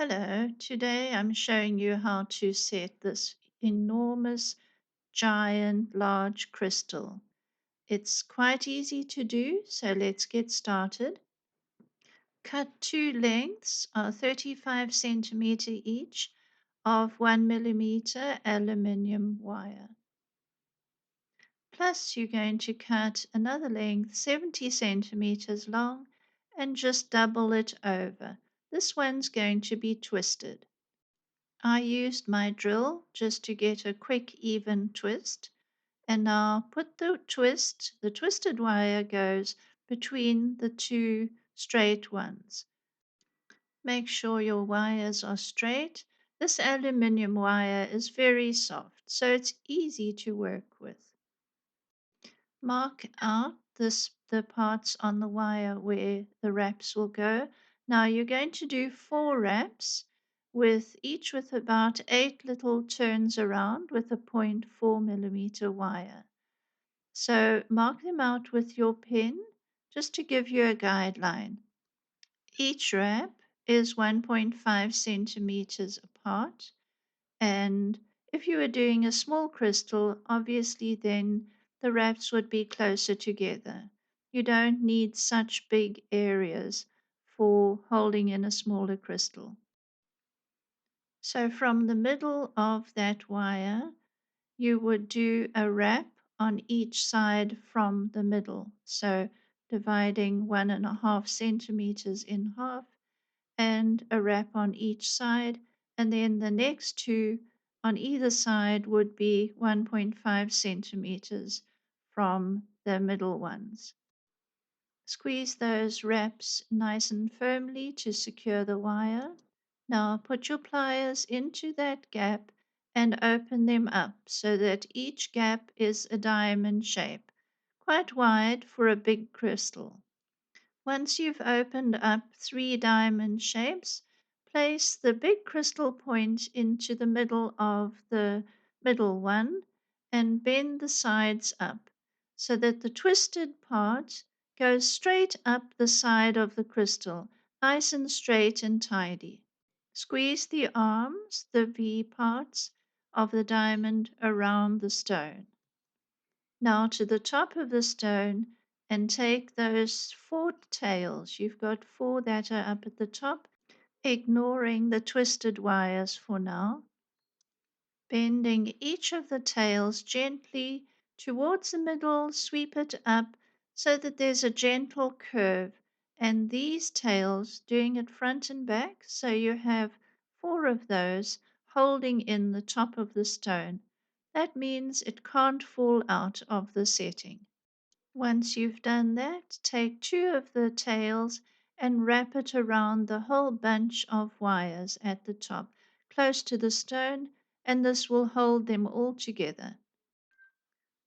Hello, today I'm showing you how to set this enormous, giant, large crystal. It's quite easy to do, so let's get started. Cut two lengths of 35 centimeter each of 1 millimeter aluminium wire. Plus, you're going to cut another length 70 centimeters long and just double it over. This one's going to be twisted. I used my drill just to get a quick, even twist. And now put the twisted wire goes between the two straight ones. Make sure your wires are straight. This aluminium wire is very soft, so it's easy to work with. Mark out the parts on the wire where the wraps will go. Now you're going to do four wraps with each with about 8 little turns around with a 0.4 millimeter wire. So mark them out with your pen just to give you a guideline. Each wrap is 1.5 centimeters apart, and if you were doing a small crystal, obviously then the wraps would be closer together. You don't need such big areas for holding in a smaller crystal. So from the middle of that wire, you would do a wrap on each side from the middle. So dividing 1.5 centimeters in half and a wrap on each side, and then the next two on either side would be 1.5 centimeters from the middle ones. Squeeze those wraps nice and firmly to secure the wire. Now put your pliers into that gap and open them up so that each gap is a diamond shape, quite wide for a big crystal. Once you've opened up three diamond shapes, place the big crystal point into the middle of the middle one and bend the sides up so that the twisted part goes straight up the side of the crystal, nice and straight and tidy. Squeeze the arms, the V parts of the diamond around the stone. Now to the top of the stone and take those four tails. You've got four that are up at the top, ignoring the twisted wires for now. Bending each of the tails gently towards the middle, sweep it up so that there's a gentle curve. And these tails doing it front and back, so you have four of those holding in the top of the stone. That means it can't fall out of the setting. Once you've done that, take two of the tails and wrap it around the whole bunch of wires at the top, close to the stone, and this will hold them all together.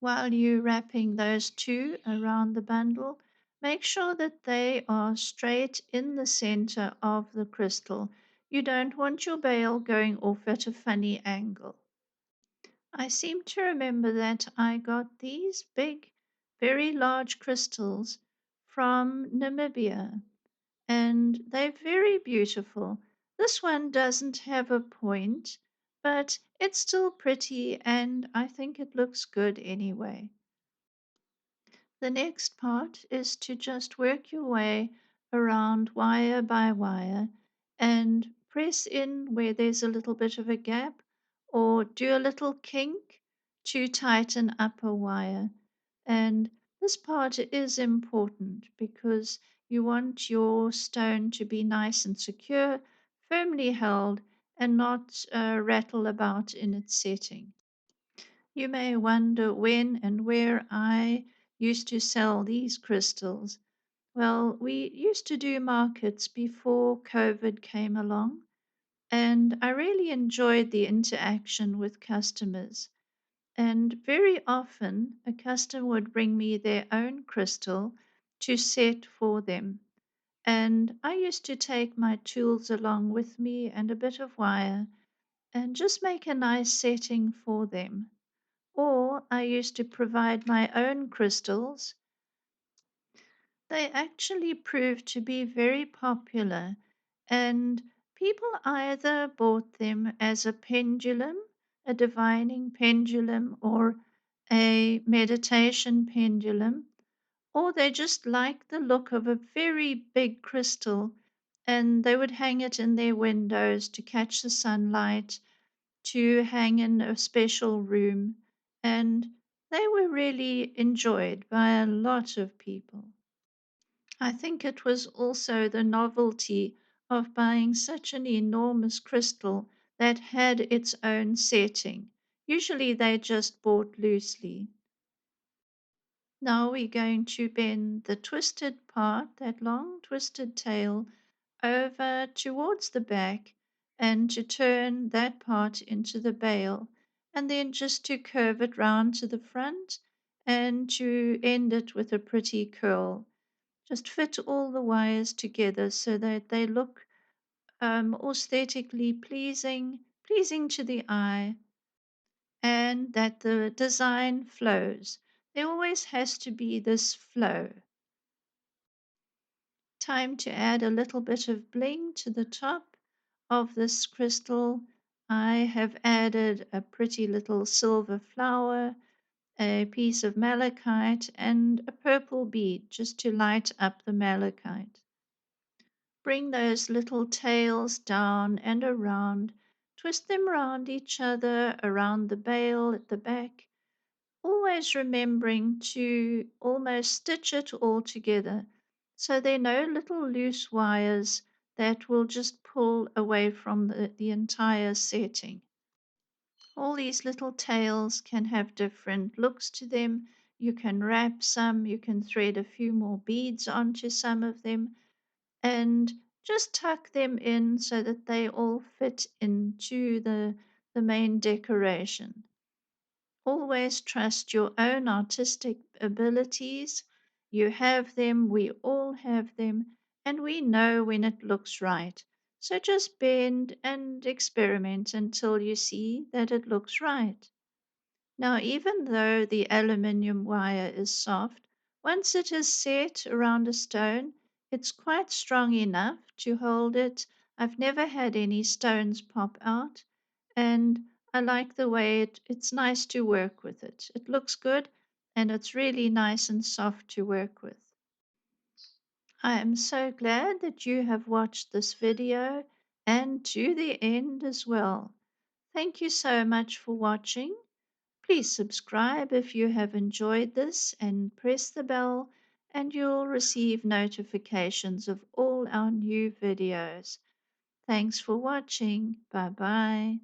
While you're wrapping those two around the bundle, make sure that they are straight in the center of the crystal. You don't want your bail going off at a funny angle. I seem to remember that I got these big, very large crystals from Namibia, and they're very beautiful. This one doesn't have a point, but it's still pretty, and I think it looks good anyway. The next part is to just work your way around wire by wire and press in where there's a little bit of a gap or do a little kink to tighten up a wire. And this part is important because you want your stone to be nice and secure, firmly held, and not rattle about in its setting. You may wonder when and where I used to sell these crystals. Well, we used to do markets before COVID came along, and I really enjoyed the interaction with customers. And very often, a customer would bring me their own crystal to set for them. And I used to take my tools along with me and a bit of wire and just make a nice setting for them. Or I used to provide my own crystals. They actually proved to be very popular, and People either bought them as a pendulum, a divining pendulum, or a meditation pendulum, or they just liked the look of a very big crystal and they would hang it in their windows to catch the sunlight, to hang in a special room, and they were really enjoyed by a lot of people. I think it was also the novelty of buying such an enormous crystal that had its own setting. Usually they just bought loosely. Now we're going to bend the twisted part, that long twisted tail, over towards the back and to turn that part into the bail, and then just to curve it round to the front and to end it with a pretty curl. Just fit all the wires together so that they look aesthetically pleasing to the eye, and that the design flows. There always has to be this flow. Time to add a little bit of bling to the top of this crystal. I have added a pretty little silver flower, a piece of malachite, and a purple bead just to light up the malachite. Bring those little tails down and around, twist them round each other, around the bail at the back, always remembering to almost stitch it all together so there are no little loose wires that will just pull away from the entire setting. All these little tails can have different looks to them. You can wrap some, you can thread a few more beads onto some of them, and just tuck them in so that they all fit into the main decoration. Always trust your own artistic abilities. You have them, we all have them, and we know when it looks right. So just bend and experiment until you see that it looks right. Now, even though the aluminium wire is soft, once it is set around a stone, it's quite strong enough to hold it. I've never had any stones pop out, and I like the way it's nice to work with it. It looks good and it's really nice and soft to work with. I am so glad that you have watched this video and to the end as well. Thank you so much for watching. Please subscribe if you have enjoyed this and press the bell and you'll receive notifications of all our new videos. Thanks for watching. Bye bye.